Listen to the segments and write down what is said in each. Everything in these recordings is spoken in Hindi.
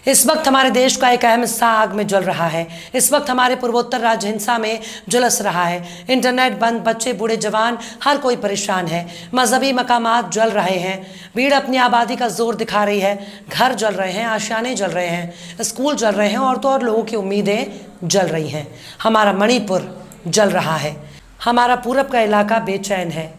इस वक्त हमारे देश का एक अहम हिस्सा आग में जल रहा है। इस वक्त हमारे पूर्वोत्तर राज्य हिंसा में झुलस रहा है। इंटरनेट बंद, बच्चे, बूढ़े, जवान, हर कोई परेशान है। मजहबी मकामात जल रहे हैं। भीड़ अपनी आबादी का जोर दिखा रही है। घर जल रहे हैं, आशियाने जल रहे हैं, स्कूल जल रहे हैं, औरतों और लोगों की उम्मीदें जल रही हैं। हमारा मणिपुर जल रहा है। हमारा पूरब का इलाका बेचैन है।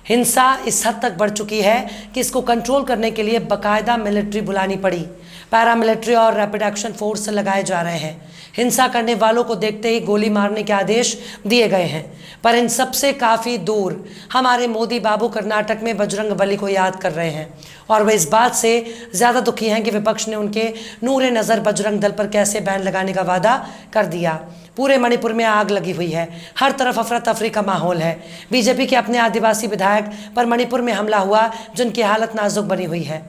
हिंसा इस हद तक बढ़ चुकी है कि इसको कंट्रोल करने के लिए बाकायदा मिलिट्री बुलानी पड़ी। पैरामिलिट्री और रैपिड एक्शन फोर्स लगाए जा रहे हैं। हिंसा करने वालों को देखते ही गोली मारने के आदेश दिए गए हैं। पर इन सबसे काफ़ी दूर हमारे मोदी बाबू कर्नाटक में बजरंग बली को याद कर रहे हैं और वे इस बात से ज़्यादा दुखी हैं कि विपक्ष ने उनके नूरे नज़र बजरंग दल पर कैसे बैन लगाने का वादा कर दिया। पूरे मणिपुर में आग लगी हुई है। हर तरफ अफरा तफरी का माहौल है। बीजेपी के अपने आदिवासी विधायक पर मणिपुर में हमला हुआ, जिनकी हालत नाजुक बनी हुई है।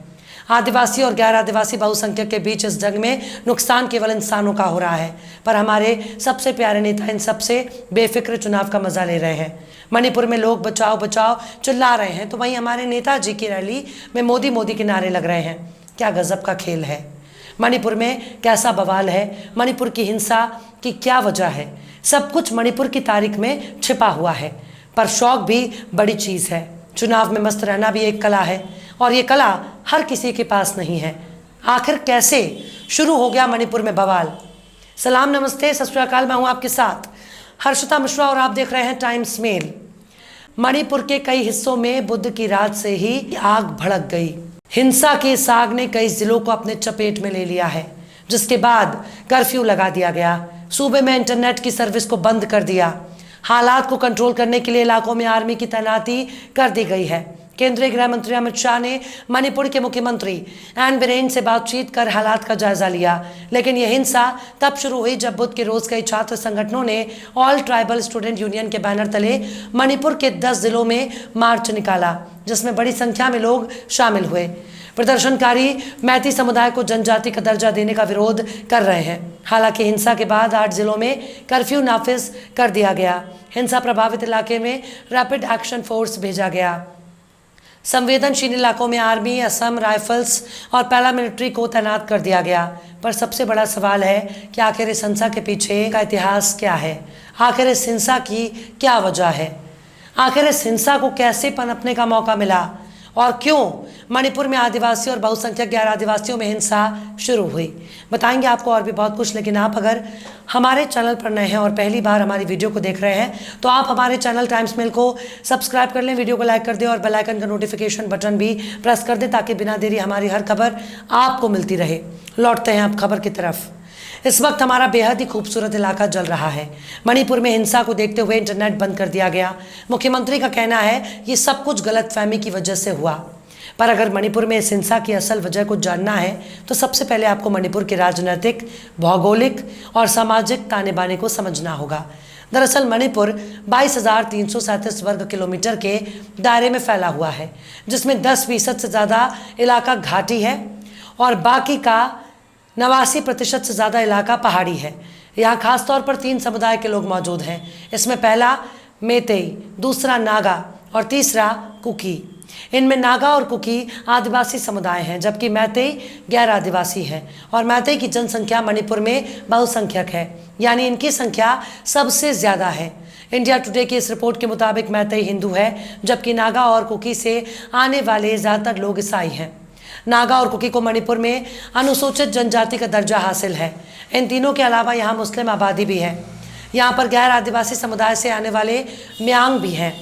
आदिवासी और गैर आदिवासी बहुसंख्यक के बीच इस जंग में नुकसान केवल इंसानों का हो रहा है, पर हमारे सबसे प्यारे नेता इन सबसे बेफिक्र चुनाव का मजा ले रहे हैं। मणिपुर में लोग बचाओ बचाओ चिल्ला रहे हैं, तो वहीं हमारे नेताजी की रैली में मोदी मोदी के नारे लग रहे हैं। क्या गजब का खेल है। मणिपुर में कैसा बवाल है। मणिपुर की हिंसा की क्या वजह है। सब कुछ मणिपुर की तारीख में छिपा हुआ है, पर शौक भी बड़ी चीज़ है। चुनाव में मस्त रहना भी एक कला है, और ये कला हर किसी के पास नहीं है। आखिर कैसे शुरू हो गया मणिपुर में बवाल। सलाम, नमस्ते, सत श्री अकाल। मैं हूँ आपके साथ हर्षिता मिश्रा और आप देख रहे हैं टाइम्स मेल। मणिपुर के कई हिस्सों में बुध की रात से ही आग भड़क गई। हिंसा की इस आग ने कई जिलों को अपने चपेट में ले लिया है, जिसके बाद कर्फ्यू लगा दिया गया। सूबे में इंटरनेट की सर्विस को बंद कर दिया। हालात को कंट्रोल करने के लिए इलाकों में आर्मी की तैनाती कर दी गई है। केंद्रीय गृह मंत्री अमित शाह ने मणिपुर के मुख्यमंत्री एन बिरेन से बातचीत कर हालात का जायजा लिया, लेकिन यह हिंसा तब शुरू हुई जब बुध के रोज कई छात्र संगठनों ने ऑल ट्राइबल स्टूडेंट यूनियन के बैनर तले मणिपुर के 10 जिलों में मार्च निकाला, जिसमें बड़ी संख्या में लोग शामिल हुए। प्रदर्शनकारी मैती समुदाय को जनजाति का दर्जा देने का विरोध कर रहे हैं। हालांकि हिंसा के बाद 8 जिलों में कर्फ्यू नाफिज कर दिया गया। हिंसा प्रभावित इलाके में रैपिड एक्शन फोर्स भेजा गया। संवेदनशील इलाकों में आर्मी, असम राइफल्स और पैरामिलिट्री को तैनात कर दिया गया। पर सबसे बड़ा सवाल है कि आखिर इस हिंसा के पीछे का इतिहास क्या है। आखिर इस हिंसा की क्या वजह है। आखिर इस हिंसा को कैसे पनपने का मौका मिला, और क्यों मणिपुर में आदिवासी और बहुसंख्यक गैर आदिवासियों में हिंसा शुरू हुई। बताएंगे आपको और भी बहुत कुछ। लेकिन आप अगर हमारे चैनल पर नए हैं और पहली बार हमारी वीडियो को देख रहे हैं, तो आप हमारे चैनल टाइम्स मेल को सब्सक्राइब कर लें, वीडियो को लाइक कर दें और बेल आइकन का नोटिफिकेशन बटन भी प्रेस कर दें, ताकि बिना देरी हमारी हर खबर आपको मिलती रहे। लौटते हैं अब खबर की तरफ। इस वक्त हमारा बेहद ही खूबसूरत इलाका जल रहा है। मणिपुर में हिंसा को देखते हुए इंटरनेट बंद कर दिया गया। मुख्यमंत्री का कहना है ये सब कुछ गलतफहमी की वजह से हुआ। पर अगर मणिपुर में इस हिंसा की असल वजह को जानना है, तो सबसे पहले आपको मणिपुर के राजनीतिक, भौगोलिक और सामाजिक ताने बाने को समझना होगा। दरअसल मणिपुर 22,337 वर्ग किलोमीटर के दायरे में फैला हुआ है, जिसमें 10% से ज़्यादा इलाका घाटी है और बाकी का 89% से ज़्यादा इलाका पहाड़ी है। यहाँ खासतौर पर 3 समुदाय के लोग मौजूद हैं। इसमें पहला मेतेई, दूसरा नागा और तीसरा कुकी। इनमें नागा और कुकी आदिवासी समुदाय हैं, जबकि मैतेई गैर आदिवासी है। और मैतेई की जनसंख्या मणिपुर में बहुसंख्यक है, यानी इनकी संख्या सबसे ज़्यादा है। इंडिया टुडे की इस रिपोर्ट के मुताबिक मैतेई हिंदू है, जबकि नागा और कुकी से आने वाले ज़्यादातर लोग ईसाई हैं। नागा और कुकी को मणिपुर में अनुसूचित जनजाति का दर्जा हासिल है। इन तीनों के अलावा यहाँ मुस्लिम आबादी भी है। यहाँ पर गैर आदिवासी समुदाय से आने वाले म्यांग भी हैं,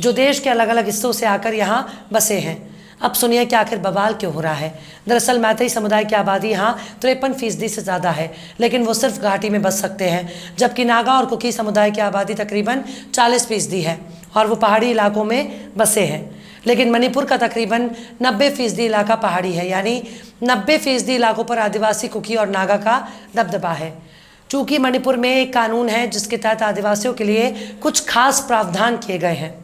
जो देश के अलग अलग हिस्सों से आकर यहाँ बसे हैं। अब सुनिए कि आखिर बवाल क्यों हो रहा है। दरअसल मैतेई समुदाय की आबादी यहाँ 53% से ज़्यादा है, लेकिन वो सिर्फ घाटी में बस सकते हैं, जबकि नागा और कुकी समुदाय की आबादी तकरीबन 40% है और वो पहाड़ी इलाकों में बसे हैं। लेकिन मणिपुर का तकरीबन 90% इलाका पहाड़ी है, यानी 90% इलाकों पर आदिवासी, कुकी और नागा का दबदबा है। चूँकि मणिपुर में एक कानून है जिसके तहत आदिवासियों के लिए कुछ खास प्रावधान किए गए हैं।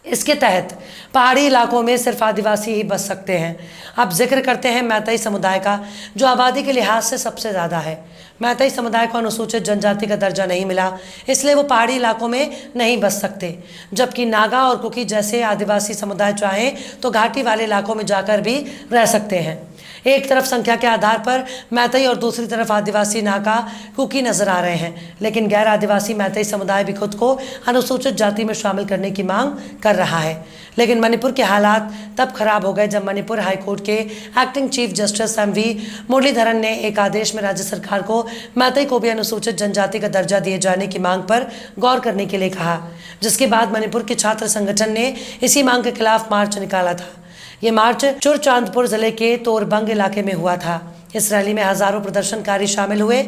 इसके तहत पहाड़ी इलाकों में सिर्फ आदिवासी ही बस सकते हैं। अब जिक्र करते हैं मैतेई समुदाय का, जो आबादी के लिहाज से सबसे ज़्यादा है। मैतेई समुदाय को अनुसूचित जनजाति का दर्जा नहीं मिला, इसलिए वो पहाड़ी इलाकों में नहीं बस सकते, जबकि नागा और कुकी जैसे आदिवासी समुदाय चाहें तो घाटी वाले इलाकों में जाकर भी रह सकते हैं। एक तरफ संख्या के आधार पर मैतई और दूसरी तरफ आदिवासी नाका कुकी नजर आ रहे हैं, लेकिन गैर आदिवासी मैतई समुदाय भी खुद को अनुसूचित जाति में शामिल करने की मांग कर रहा है। लेकिन मणिपुर के हालात तब खराब हो गए जब मणिपुर हाईकोर्ट के acting chief justice MV Muralidharan ने एक आदेश में राज्य सरकार को मैतई को भी अनुसूचित जनजाति का दर्जा दिए जाने की मांग पर गौर करने के लिए कहा, जिसके बाद मणिपुर के छात्र संगठन ने इसी मांग के खिलाफ मार्च निकाला था। ये मार्च चुरचांदपुर जिले के तोरबंग इलाके में हुआ था। इस रैली में हजारों प्रदर्शनकारी शामिल हुए।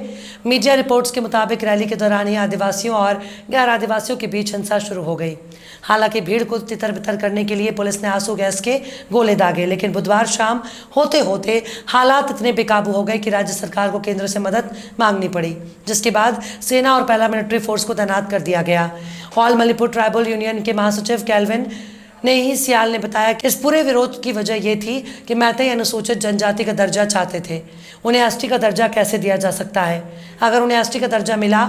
मीडिया रिपोर्ट्स के मुताबिक रैली के दौरान ही आदिवासियों और गैर आदिवासियों के बीच हिंसा शुरू हो गई। हालांकि भीड़ को तितर बितर करने के लिए पुलिस ने आंसू गैस के गोले दागे, लेकिन बुधवार शाम होते होते हालात इतने बेकाबू हो गए कि राज्य सरकार को केंद्र से मदद मांगनी पड़ी, जिसके बाद सेना और पैरामिलिट्री फोर्स को तैनात कर दिया गया। ऑल मणिपुर ट्राइबल यूनियन के महासचिव कैल्विन नेही सियाल ने बताया कि इस पूरे विरोध की वजह ये थी कि मैतई अनुसूचित जनजाति का दर्जा चाहते थे। उन्हें एसटी का दर्जा कैसे दिया जा सकता है? अगर उन्हें एसटी का दर्जा मिला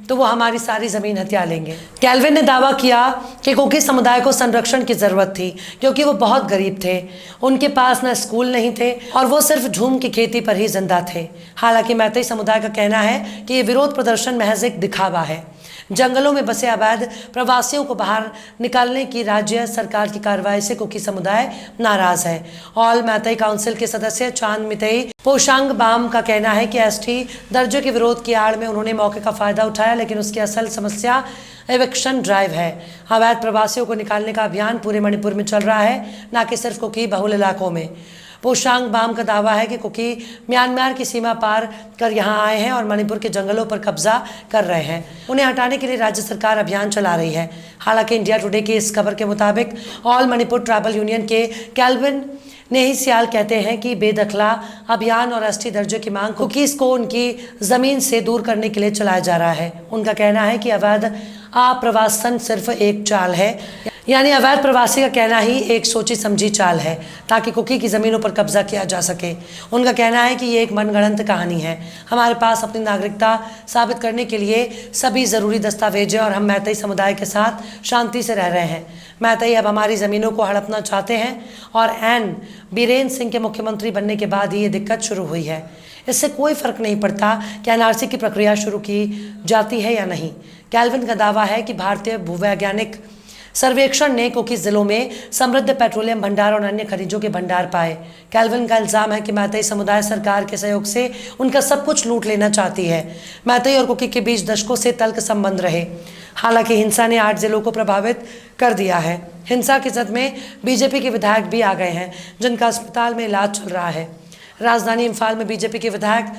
तो वो हमारी सारी जमीन हथिया लेंगे। कैल्विन ने दावा किया कि कुकी समुदाय को संरक्षण की जरूरत थी क्योंकि वो बहुत गरीब थे, उनके पास न स्कूल नहीं थे और वो सिर्फ झूम की खेती पर ही जिंदा थे। हालांकि मैतई समुदाय का कहना है कि ये विरोध प्रदर्शन महज एक दिखावा है। जंगलों में बसे अवैध प्रवासियों को बाहर निकालने की राज्य सरकार की कार्रवाई से कुकी समुदाय नाराज है। ऑल मैतई काउंसिल के सदस्य चांद मितई पोशांग बाम का कहना है कि एसटी दर्जे के विरोध की आड़ में उन्होंने मौके का फायदा उठाया, लेकिन उसकी असल समस्या एविक्शन ड्राइव है। अवैध प्रवासियों को निकालने का अभियान पूरे मणिपुर में चल रहा है, न कि सिर्फ कुकी बहुल इलाकों में। पोशांग बाम का दावा है कि कुकी म्यांमार की सीमा पार कर यहां आए हैं और मणिपुर के जंगलों पर कब्जा कर रहे हैं। उन्हें हटाने के लिए राज्य सरकार अभियान चला रही है। हालांकि इंडिया टुडे की इस खबर के मुताबिक ऑल मणिपुर ट्राइबल यूनियन के कैल्विन नेही सियाल कहते हैं कि बेदखला अभियान और एसटी दर्जे की मांग कुकीज को उनकी जमीन से दूर करने के लिए चलाया जा रहा है। उनका कहना है कि अवैध आप्रवासन सिर्फ एक चाल है, यानी अवैध प्रवासी का कहना ही एक सोची समझी चाल है ताकि कुकी की ज़मीनों पर कब्जा किया जा सके। उनका कहना है कि ये एक मनगढ़ंत कहानी है। हमारे पास अपनी नागरिकता साबित करने के लिए सभी ज़रूरी दस्तावेज हैं और हम मैतई समुदाय के साथ शांति से रह रहे हैं। मैतई अब हमारी ज़मीनों को हड़पना चाहते हैं और एन बीरेन सिंह के मुख्यमंत्री बनने के बाद ही ये दिक्कत शुरू हुई है। इससे कोई फर्क नहीं पड़ता कि एनआरसी की प्रक्रिया शुरू की जाती है या नहीं। कैल्विन का दावा है कि भारतीय भूवैज्ञानिक सर्वेक्षण ने कुकी जिलों में समृद्ध पेट्रोलियम भंडार और अन्य खनिजों के भंडार पाए। कैल्विन का इल्जाम है कि मैतई समुदाय सरकार के सहयोग से उनका सब कुछ लूट लेना चाहती है। मैतई और कुकी के बीच दशकों से तल्ख संबंध रहे। हालांकि हिंसा ने 8 जिलों को प्रभावित कर दिया है। हिंसा की जद में बीजेपी के विधायक भी आ गए हैं, जिनका अस्पताल में इलाज चल रहा है। राजधानी इम्फाल में बीजेपी के विधायक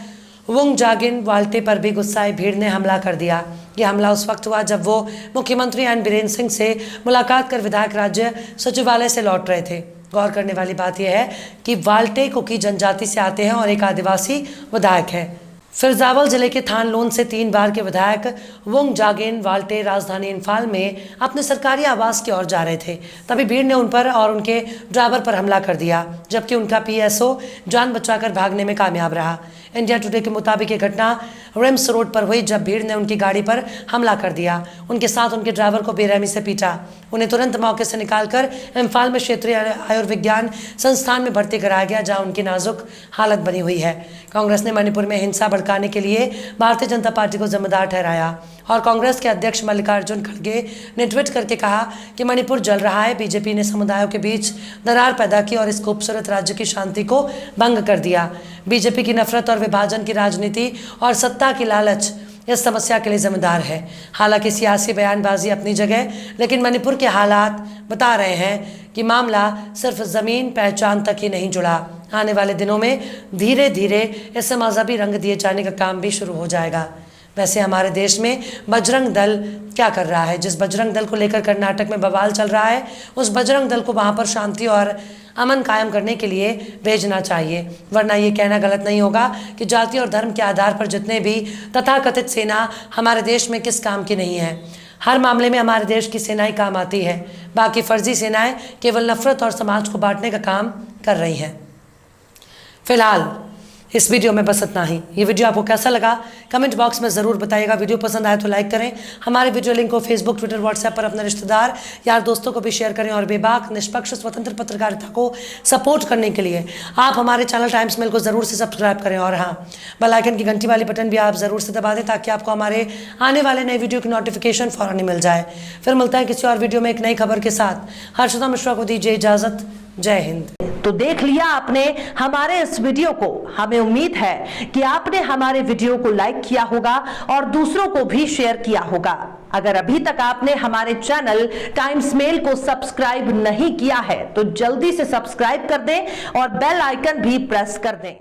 वुंग जागिन वाल्टे पर भी गुस्साए भीड़ ने हमला कर दिया। यह हमला उस वक्त हुआ जब वो मुख्यमंत्री एन बीरेन सिंह से मुलाकात कर विधायक राज्य सचिवालय से लौट रहे थे। गौर करने वाली बात यह है कि वाल्टे कुकी जनजाति से आते हैं और एक आदिवासी विधायक है। फिरजावल जिले के थानलोन से 3 बार के विधायक वुंग जागेन वाल्टे राजधानी इम्फाल में अपने सरकारी आवास की ओर जा रहे थे, तभी भीड़ ने उन पर और उनके ड्राइवर पर हमला कर दिया, जबकि उनका PSO जान बचाकर भागने में कामयाब रहा। इंडिया टुडे के मुताबिक ये घटना रिम्स रोड पर हुई जब भीड़ ने उनकी गाड़ी पर हमला कर दिया। उनके साथ उनके ड्राइवर को बेरहमी से पीटा। उन्हें तुरंत मौके से निकालकर इम्फाल में क्षेत्रीय आयुर्विज्ञान संस्थान में भर्ती कराया गया, जहां उनकी नाजुक हालत बनी हुई है। कांग्रेस ने मणिपुर में हिंसा भड़काने के लिए भारतीय जनता पार्टी को जिम्मेदार ठहराया और कांग्रेस के अध्यक्ष मल्लिकार्जुन खड़गे ने ट्वीट करके कहा कि मणिपुर जल रहा है। बीजेपी ने समुदायों के बीच दरार पैदा की और इस खूबसूरत राज्य की शांति को भंग कर दिया। बीजेपी की नफरत और विभाजन की राजनीति और सत्ता की लालच इस समस्या के लिए जिम्मेदार है। हालांकि सियासी बयानबाजी अपनी जगह, लेकिन मणिपुर के हालात बता रहे हैं कि मामला सिर्फ ज़मीन पहचान तक ही नहीं जुड़ा। आने वाले दिनों में धीरे धीरे इसे मजहबी रंग दिए जाने का काम भी शुरू हो जाएगा। वैसे हमारे देश में बजरंग दल क्या कर रहा है? जिस बजरंग दल को लेकर कर्नाटक में बवाल चल रहा है, उस बजरंग दल को वहाँ पर शांति और अमन कायम करने के लिए भेजना चाहिए, वरना ये कहना गलत नहीं होगा कि जाति और धर्म के आधार पर जितने भी तथाकथित सेना हमारे देश में किस काम की नहीं है। हर मामले में हमारे देश की सेनाएं काम आती है, बाकी फर्जी सेनाएं केवल नफरत और समाज को बांटने का काम कर रही हैं। फिलहाल इस वीडियो में बस इतना ही। ये वीडियो आपको कैसा लगा कमेंट बॉक्स में ज़रूर बताइएगा। वीडियो पसंद आए तो लाइक करें। हमारे वीडियो लिंक को फेसबुक, ट्विटर, व्हाट्सएप पर अपने रिश्तेदार, यार, दोस्तों को भी शेयर करें। और बेबाक, निष्पक्ष, स्वतंत्र पत्रकारिता को सपोर्ट करने के लिए आप हमारे चैनल टाइम्स मेल को ज़रूर से सब्सक्राइब करें। और हाँ, बेल आइकन की घंटी वाली बटन भी आप ज़रूर से दबा दें ताकि आपको हमारे आने वाले नए वीडियो की नोटिफिकेशन फ़ौरन मिल जाए। फिर मिलता है किसी और वीडियो में एक नई खबर के साथ। हर्षदा मिश्रा को दीजिए इजाज़त। जय हिंद। तो देख लिया आपने हमारे इस वीडियो को। हमें उम्मीद है कि आपने हमारे वीडियो को लाइक किया होगा और दूसरों को भी शेयर किया होगा। अगर अभी तक आपने हमारे चैनल टाइम्स मेल को सब्सक्राइब नहीं किया है तो जल्दी से सब्सक्राइब कर दें और बेल आइकन भी प्रेस कर दें।